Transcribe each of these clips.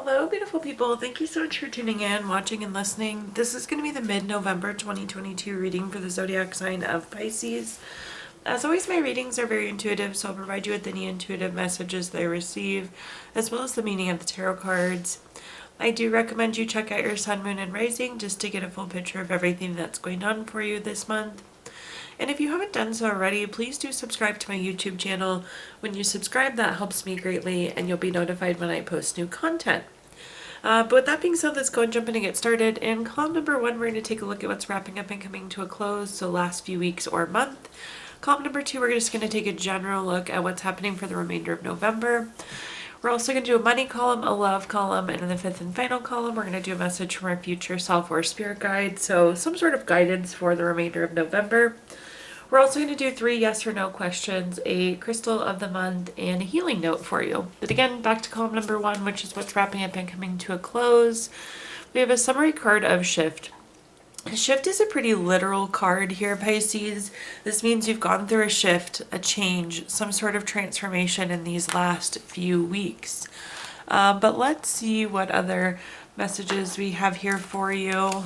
Hello, beautiful people. Thank you so much for tuning in, watching, and listening. This is going to be the mid-November 2022 reading for the zodiac sign of Pisces. As always, my readings are very intuitive, so I'll provide you with any intuitive messages that I receive, as well as the meaning of the tarot cards. I do recommend you check out your sun, moon, and rising just to get a full picture of everything that's going on for you this month. And if you haven't done so already, please do subscribe to my YouTube channel. When you subscribe, that helps me greatly, and you'll be notified when I post new content. But with that being said, let's go and jump in and get started. In column number 1, we're going to take a look at what's wrapping up and coming to a close, so last few weeks or month. Column number 2, we're just going to take a general look at what's happening for the remainder of November. We're also going to do a money column, a love column, and in the 5th and final column, we're going to do a message from our future self or spirit guide, so some sort of guidance for the remainder of November. We're also going to do 3 yes or no questions, a crystal of the month, and a healing note for you. But again, back to column number 1, which is what's wrapping up and coming to a close. We have a summary card of shift. Shift is a pretty literal card here, Pisces. This means you've gone through a shift, a change, some sort of transformation in these last few weeks. But let's see what other messages we have here for you.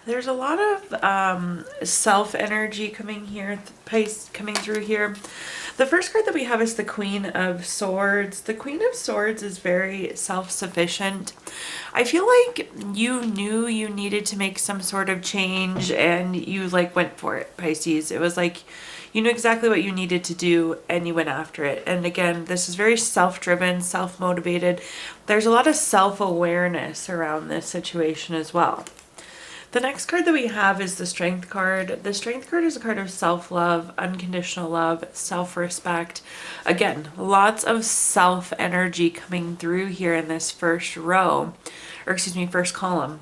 There's a lot of self energy coming through here. The first card that we have is the Queen of Swords. The Queen of Swords is very self-sufficient. I feel like you knew you needed to make some sort of change and you went for it, Pisces. It was like you knew exactly what you needed to do and you went after it. And again, this is very self-driven, self-motivated. There's a lot of self-awareness around this situation as well. The next card that we have is the Strength card. The Strength card is a card of self-love, unconditional love, self-respect. Again, lots of self-energy coming through here in this first column.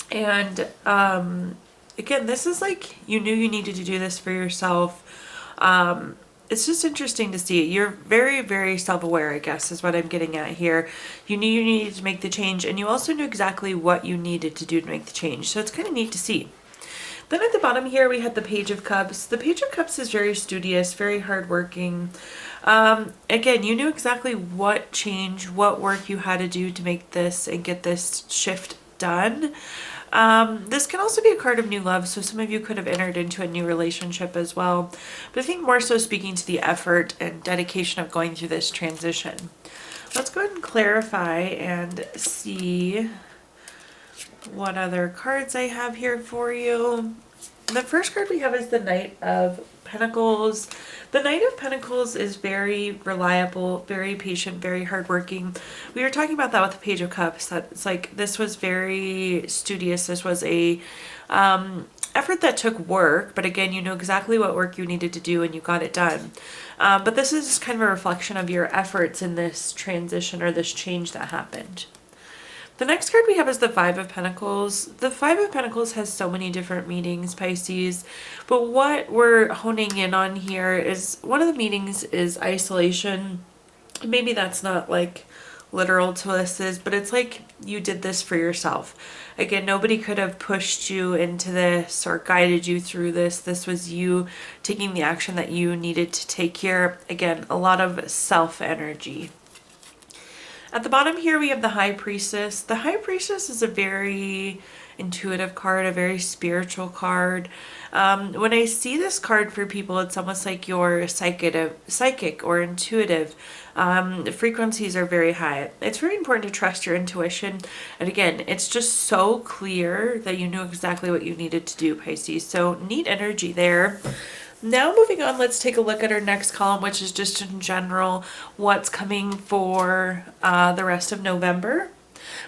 And again, this is like you knew you needed to do this for yourself. It's just interesting to see. You're very, very self-aware, I guess, is what I'm getting at here. You knew you needed to make the change, and you also knew exactly what you needed to do to make the change. So it's kind of neat to see. Then at the bottom here, we had the Page of Cups. The Page of Cups is very studious, very hardworking. Again, you knew exactly what change, what work you had to do to make this and get this shift done. This can also be a card of new love, so some of you could have entered into a new relationship as well. But I think more so speaking to the effort and dedication of going through this transition. Let's go ahead and clarify and see what other cards I have here for you. The first card we have is the Knight of Pentacles. The Knight of Pentacles is very reliable, very patient, very hardworking. We were talking about that with the Page of Cups. That it's like this was very studious. This was a effort that took work, but again, you know exactly what work you needed to do and you got it done. But this is kind of a reflection of your efforts in this transition or this change that happened. The next card we have is the Five of Pentacles. The Five of Pentacles has so many different meanings, Pisces, but what we're honing in on here is one of the meanings is isolation. Maybe that's not like literal to this, but it's like you did this for yourself. Again, nobody could have pushed you into this or guided you through this. This was you taking the action that you needed to take here. Again, a lot of self-energy. At the bottom here, we have the High Priestess. The High Priestess is a very intuitive card, a very spiritual card. When I see this card for people, it's almost like you're psychic or intuitive. The frequencies are very high. It's very important to trust your intuition. And again, it's just so clear that you knew exactly what you needed to do, Pisces. So neat energy there. Now moving on, let's take a look at our next column, which is just in general what's coming for the rest of November.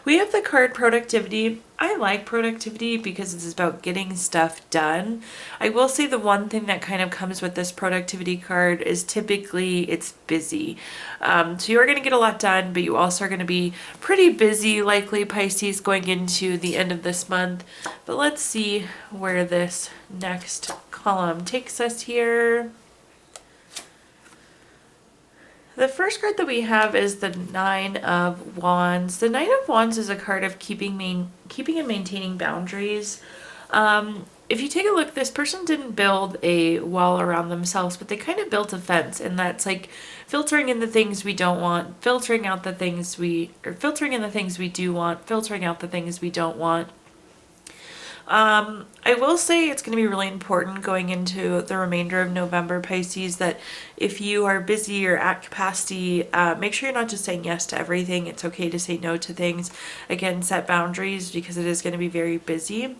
We have the card Productivity. I like productivity because it's about getting stuff done. I will say the one thing that kind of comes with this productivity card is typically it's busy. So you're going to get a lot done, but you also are going to be pretty busy, likely, Pisces, going into the end of this month. But let's see where this next column takes us here. The first card that we have is the Nine of Wands. The Nine of Wands is a card of keeping and maintaining boundaries. if you take a look, this person didn't build a wall around themselves, but they kind of built a fence, and that's like filtering in the things we don't want, filtering out the things filtering in the things we do want, filtering out the things we don't want. I will say it's going to be really important going into the remainder of November, Pisces, that if you are busy or at capacity, make sure you're not just saying yes to everything. It's okay to say no to things. Again, set boundaries because it is going to be very busy.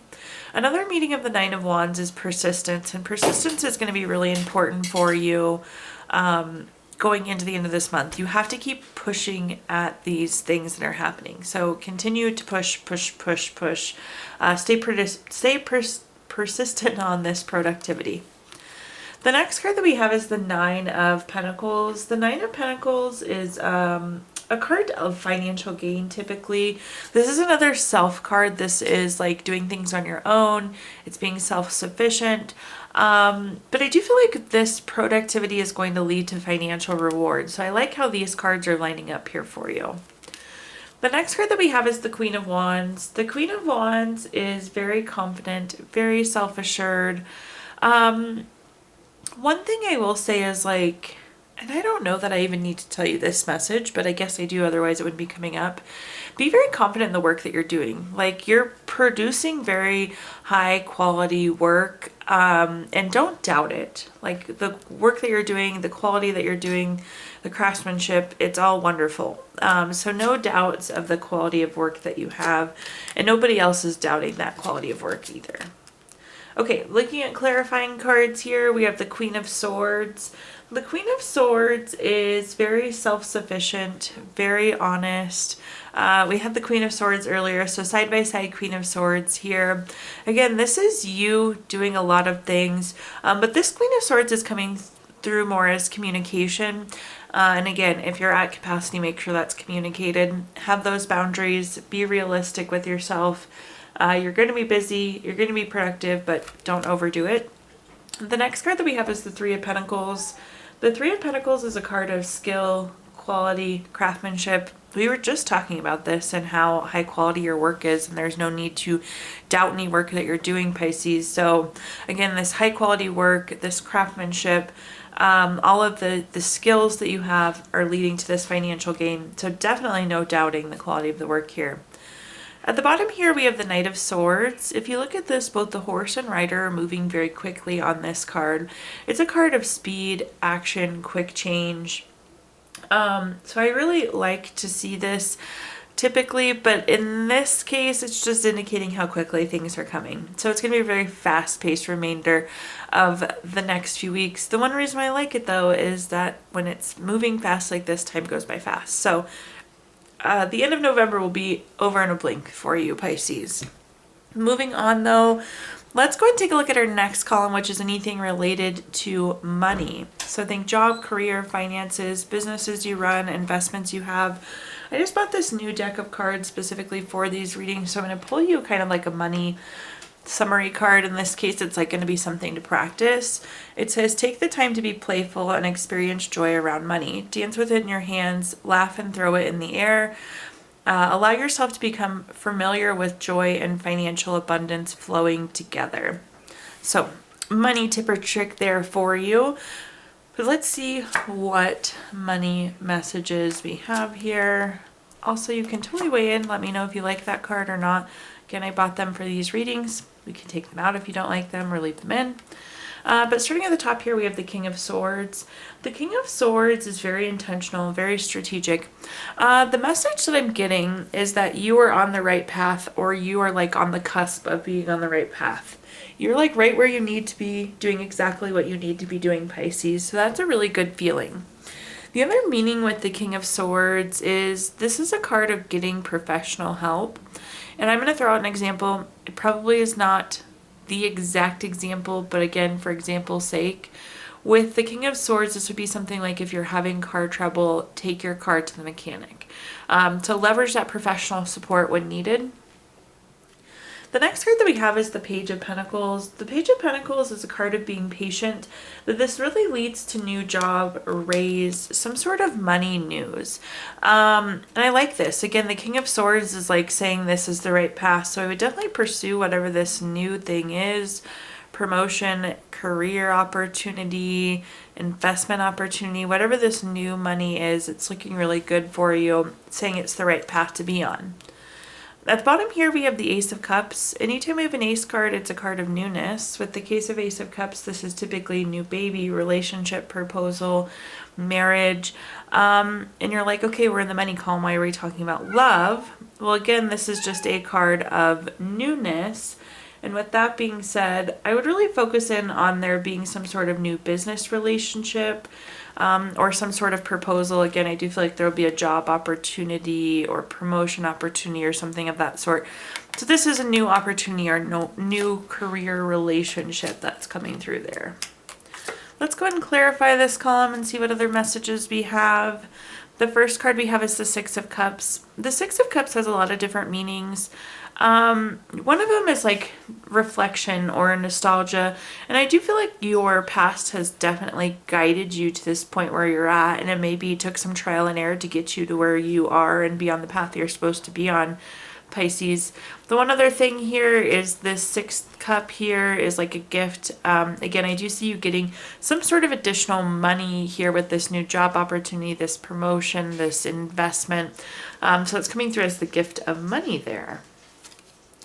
Another meaning of the Nine of Wands is persistence, and persistence is going to be really important for you. Going into the end of this month, you have to keep pushing at these things that are happening. So continue to push. Stay persistent on this productivity. The next card that we have is the Nine of Pentacles. The Nine of Pentacles is a card of financial gain typically. This is another self card. This is like doing things on your own. It's being self-sufficient. But I do feel like this productivity is going to lead to financial reward. So I like how these cards are lining up here for you. The next card that we have is the Queen of Wands. The Queen of Wands is very confident, very self-assured. One thing I will say is like, and I don't know that I even need to tell you this message, but I guess I do, otherwise it would be coming up. Be very confident in the work that you're doing. Like, you're producing very high quality work, and don't doubt it. Like, the work that you're doing, the quality that you're doing, the craftsmanship, it's all wonderful. So no doubts of the quality of work that you have, and nobody else is doubting that quality of work either. Okay, looking at clarifying cards here, we have the Queen of Swords. The Queen of Swords is very self-sufficient, very honest. We had the Queen of Swords earlier, so side by side Queen of Swords here. Again, this is you doing a lot of things, but this Queen of Swords is coming through more as communication. And again, if you're at capacity, make sure that's communicated. Have those boundaries, be realistic with yourself. You're going to be busy, you're going to be productive, but don't overdo it. The next card that we have is the Three of Pentacles. The Three of Pentacles is a card of skill, quality, craftsmanship. We were just talking about this and how high quality your work is, and there's no need to doubt any work that you're doing, Pisces. So again, this high quality work, this craftsmanship, all of the skills that you have are leading to this financial gain. So definitely no doubting the quality of the work here. At the bottom here, we have the Knight of Swords. If you look at this, both the horse and rider are moving very quickly on this card. It's a card of speed, action, quick change. So I really like to see this typically, but in this case, it's just indicating how quickly things are coming. So it's going to be a very fast-paced remainder of the next few weeks. The one reason why I like it, though, is that when it's moving fast like this, time goes by fast. So the end of November will be over in a blink for you, Pisces. Moving on, though, let's go and take a look at our next column, which is anything related to money. So think job, career, finances, businesses you run, investments you have. I just bought this new deck of cards specifically for these readings, so I'm going to pull you kind of like a money summary card. In this case, it's like going to be something to practice. It says, take the time to be playful and experience joy around money. Dance with it in your hands, laugh and throw it in the air. Allow yourself to become familiar with joy and financial abundance flowing together. So, money tip or trick there for you. But let's see what money messages we have here. Also, you can totally weigh in. Let me know if you like that card or not. Again, I bought them for these readings. We can take them out if you don't like them or leave them in. But starting at the top here, we have the King of Swords. The King of Swords is very intentional, very strategic. The message that I'm getting is that you are on the right path, or you are like on the cusp of being on the right path. You're like right where you need to be, doing exactly what you need to be doing, Pisces. So that's a really good feeling. The other meaning with the King of Swords is this is a card of getting professional help. And I'm going to throw out an example. It probably is not the exact example, but again, for example's sake, with the King of Swords, this would be something like if you're having car trouble, take your car to the mechanic. To leverage that professional support when needed. The next card that we have is the Page of Pentacles. The Page of Pentacles is a card of being patient, that this really leads to new job, raise, some sort of money news. And I like this. Again, the King of Swords is like saying this is the right path. So I would definitely pursue whatever this new thing is. Promotion, career opportunity, investment opportunity, whatever this new money is, it's looking really good for you, saying it's the right path to be on. At the bottom here, we have the Ace of Cups. Anytime we have an Ace card, it's a card of newness. With the case of Ace of Cups, this is typically new baby, relationship, proposal, marriage. And you're like, okay, we're in the money column. Why are we talking about love? Well, again, this is just a card of newness. And with that being said, I would really focus in on there being some sort of new business relationship, or some sort of proposal. Again, I do feel like there will be a job opportunity or promotion opportunity or something of that sort. So this is a new opportunity or new career relationship that's coming through there. Let's go ahead and clarify this column and see what other messages we have. The first card we have is the Six of Cups. The Six of Cups has a lot of different meanings. One of them is like reflection or nostalgia, and I do feel like your past has definitely guided you to this point where you're at, and it maybe took some trial and error to get you to where you are and be on the path you're supposed to be on, Pisces. The one other thing here is this sixth cup here is like a gift. Again, I do see you getting some sort of additional money here with this new job opportunity, this promotion, this investment. So it's coming through as the gift of money there.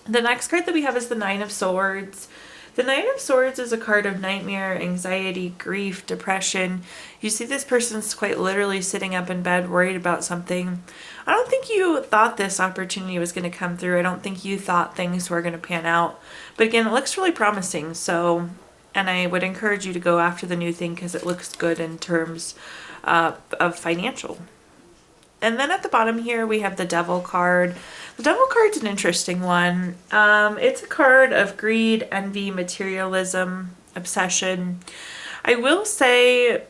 The next card that we have is the Nine of Swords. The Nine of Swords is a card of nightmare, anxiety, grief, depression. You see this person's quite literally sitting up in bed worried about something. I don't think you thought this opportunity was going to come through. I don't think you thought things were going to pan out. But again, it looks really promising. So, and I would encourage you to go after the new thing because it looks good in terms of financial. And then at the bottom here, we have the Devil card. The Devil card's an interesting one. It's a card of greed, envy, materialism, obsession. I will say,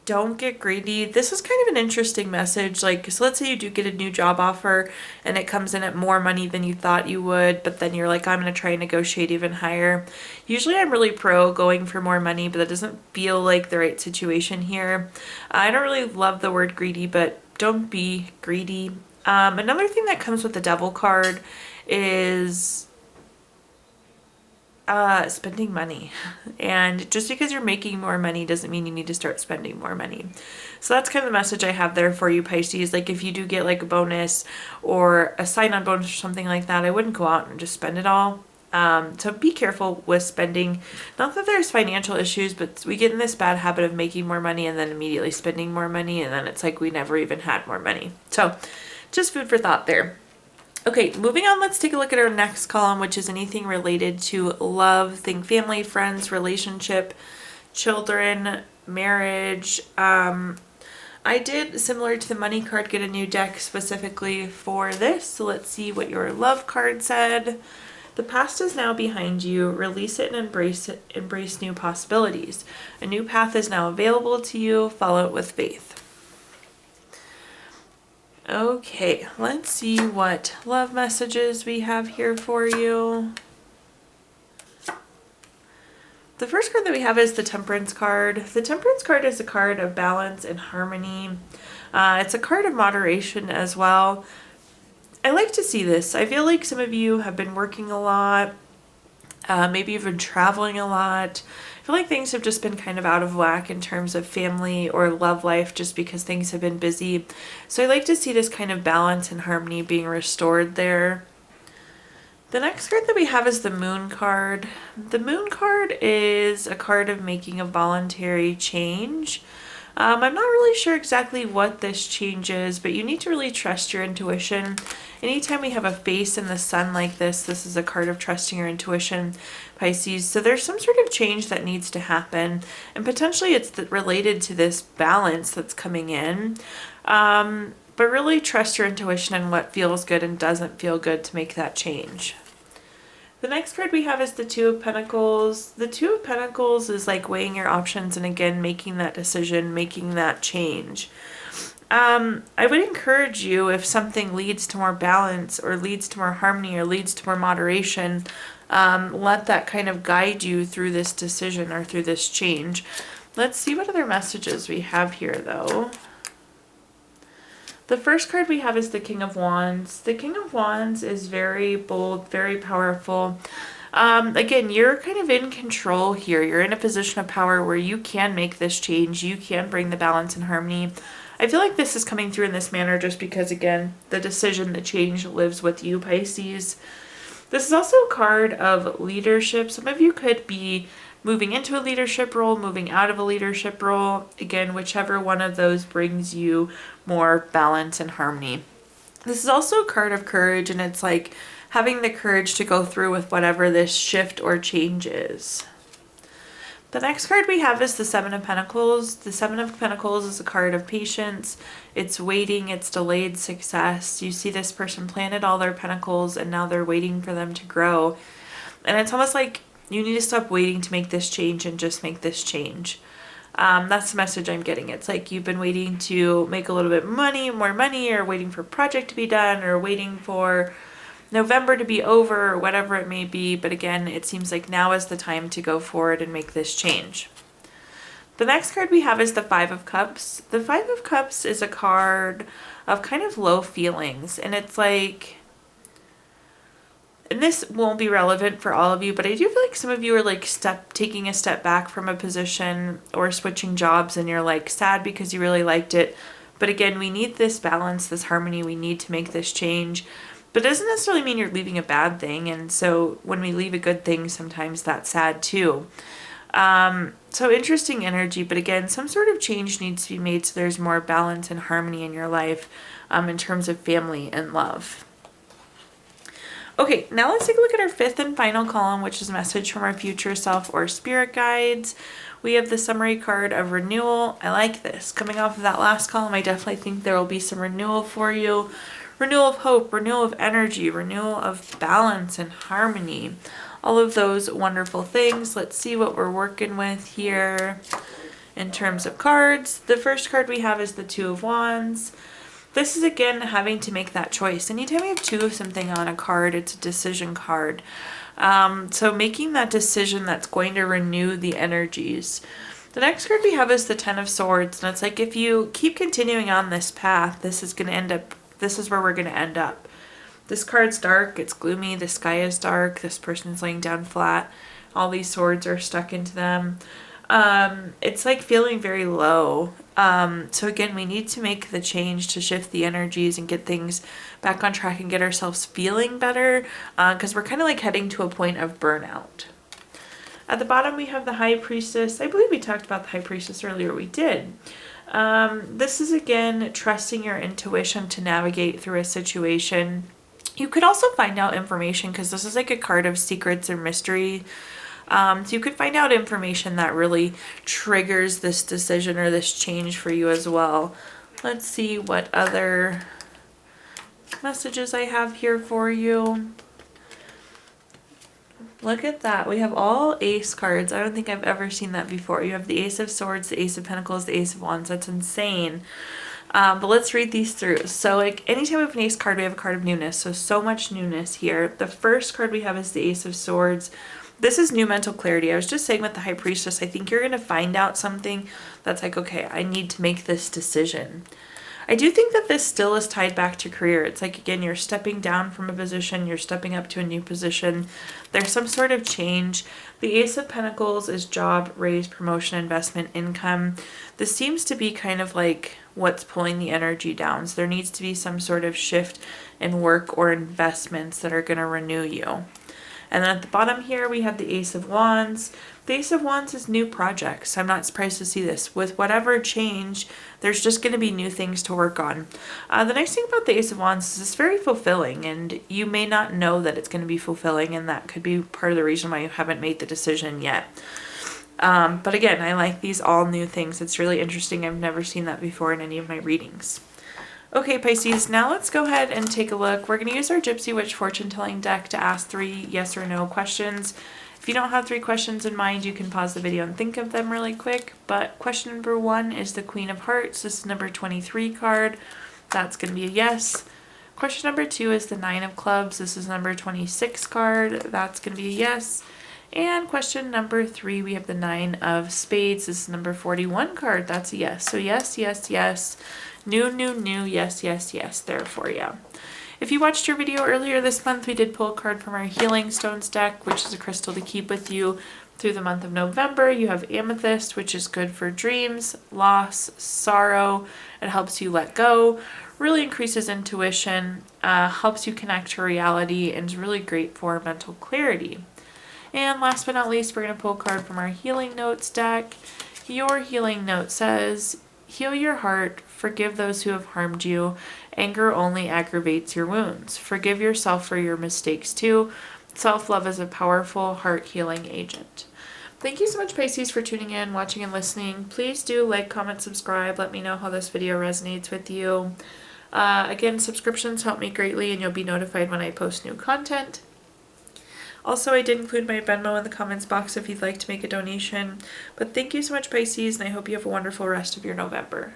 don't get greedy. This is kind of an interesting message. Like, so let's say you do get a new job offer and it comes in at more money than you thought you would, but then you're like, I'm going to try and negotiate even higher. Usually I'm really pro going for more money, but that doesn't feel like the right situation here. I don't really love the word greedy, but don't be greedy. Another thing that comes with the Devil card is spending money. And just because you're making more money doesn't mean you need to start spending more money. So that's kind of the message I have there for you, Pisces. Like if you do get like a bonus or a sign-on bonus or something like that, I wouldn't go out and just spend it all. So be careful with spending. Not that there's financial issues, but we get in this bad habit of making more money and then immediately spending more money, and then it's like we never even had more money. So just food for thought there. Okay, moving on, let's take a look at our next column, which is anything related to love. Think family, friends, relationship, children, marriage. I did, similar to the money card, get a new deck specifically for this. So let's see what your love card said. The past is now behind you. Release it and embrace it. Embrace new possibilities. A new path is now available to you. Follow it with faith. Okay, let's see what love messages we have here for you. The first card that we have is the Temperance card. The Temperance card is a card of balance and harmony. It's a card of moderation as well. I like to see this. I feel like some of you have been working a lot. Maybe you've been traveling a lot. I feel like things have just been kind of out of whack in terms of family or love life just because things have been busy. So I like to see this kind of balance and harmony being restored there. The next card that we have is the Moon card. The Moon card is a card of making a voluntary change. I'm not really sure exactly what this change is, but you need to really trust your intuition. Anytime we have a face in the sun like this is a card of trusting your intuition, Pisces. So there's some sort of change that needs to happen, and potentially it's related to this balance that's coming in. But really trust your intuition and what feels good and doesn't feel good to make that change. The next card we have is the Two of Pentacles. The Two of Pentacles is like weighing your options and again making that decision, making that change. I would encourage you, if something leads to more balance or leads to more harmony or leads to more moderation, let that kind of guide you through this decision or through this change. Let's see what other messages we have here, though. The first card we have is the King of Wands. The King of Wands is very bold, very powerful. Again, you're kind of in control here. You're in a position of power where you can make this change. You can bring the balance and harmony. I feel like this is coming through in this manner just because, again, the decision, the change lives with you, Pisces. This is also a card of leadership. Some of you could be moving into a leadership role, moving out of a leadership role. Again, whichever one of those brings you more balance and harmony. This is also a card of courage, and it's like having the courage to go through with whatever this shift or change is. The next card we have is the Seven of Pentacles. The Seven of Pentacles is a card of patience. It's waiting, it's delayed success. You see this person planted all their pentacles and now they're waiting for them to grow. And it's almost like you need to stop waiting to make this change and just make this change. That's the message I'm getting. It's like you've been waiting to make a little bit more money, or waiting for a project to be done, or waiting for November to be over, or whatever it may be. But again, it seems like now is the time to go forward and make this change. The next card we have is the Five of Cups. The Five of Cups is a card of kind of low feelings. And it's like, and this won't be relevant for all of you, but I do feel like some of you are like taking a step back from a position or switching jobs, and you're like sad because you really liked it. But again, we need this balance, this harmony. We need to make this change. But it doesn't necessarily mean you're leaving a bad thing. And so when we leave a good thing, sometimes that's sad too. So interesting energy. But again, some sort of change needs to be made so there's more balance and harmony in your life in terms of family and love. Okay, now let's take a look at our fifth and final column, which is a message from our future self or spirit guides. We have the summary card of renewal. I like this. Coming off of that last column, I definitely think there will be some renewal for you. Renewal of hope, renewal of energy, renewal of balance and harmony. All of those wonderful things. Let's see what we're working with here in terms of cards. The first card we have is the Two of Wands. This is, again, having to make that choice. Anytime we have two of something on a card, it's a decision card. So making that decision that's going to renew the energies. The next card we have is the Ten of Swords. And it's like, if you keep continuing on this path, this is where we're going to end up. This card's dark. It's gloomy. The sky is dark. This person's laying down flat. All these swords are stuck into them. It's like feeling very low. So again, we need to make the change to shift the energies and get things back on track and get ourselves feeling better, because we're kind of like heading to a point of burnout. At the bottom, we have the High Priestess. I believe we talked about the High Priestess earlier. We did. This is, again, trusting your intuition to navigate through a situation. You could also find out information, because this is like a card of secrets or mystery. So you could find out information that really triggers this decision or this change for you as well. Let's see what other messages I have here for you. Look at that. We have all ace cards. I don't think I've ever seen that before. You have the Ace of Swords, the Ace of Pentacles, the Ace of Wands. That's insane. But let's read these through. So like anytime we have an ace card, we have a card of newness. So much newness here. The first card we have is the Ace of Swords. This is new mental clarity. I was just saying with the High Priestess, I think you're going to find out something that's like, okay, I need to make this decision. I do think that this still is tied back to career. It's like, again, you're stepping down from a position, you're stepping up to a new position. There's some sort of change. The Ace of Pentacles is job, raise, promotion, investment, income. This seems to be kind of like what's pulling the energy down. So there needs to be some sort of shift in work or investments that are going to renew you. And then at the bottom here, we have the Ace of Wands. The Ace of Wands is new projects. I'm not surprised to see this. With whatever change, there's just going to be new things to work on. The nice thing about the Ace of Wands is it's very fulfilling, and you may not know that it's going to be fulfilling, and that could be part of the reason why you haven't made the decision yet. But again, I like these all new things. It's really interesting. I've never seen that before in any of my readings. Okay, Pisces, now let's go ahead and take a look. We're going to use our Gypsy Witch fortune telling deck to ask 3 yes or no questions. If you don't have 3 questions in mind, you can pause the video and think of them really quick. But question number 1 is the Queen of Hearts. This is number 23 card. That's going to be a yes. Question number 2 is the 9 of Clubs. This is number 26 card. That's going to be a yes. And question number 3, we have the 9 of Spades. This is number 41 card. That's a yes. So yes, yes, yes. New, yes, yes, yes there for you. If you watched your video earlier this month, we did pull a card from our Healing Stones deck, which is a crystal to keep with you through the month of November. You have Amethyst, which is good for dreams, loss, sorrow. It helps you let go, really increases intuition, helps you connect to reality, and is really great for mental clarity. And last but not least, we're going to pull a card from our Healing Notes deck. Your Healing Note says, heal your heart, forgive those who have harmed you. Anger only aggravates your wounds. Forgive yourself for your mistakes too. Self-love is a powerful heart healing agent. Thank you so much, Pisces, for tuning in, watching, and listening. Please do like, comment, subscribe. Let me know how this video resonates with you. Again, subscriptions help me greatly, and you'll be notified when I post new content. Also, I did include my Venmo in the comments box if you'd like to make a donation. But thank you so much, Pisces, and I hope you have a wonderful rest of your November.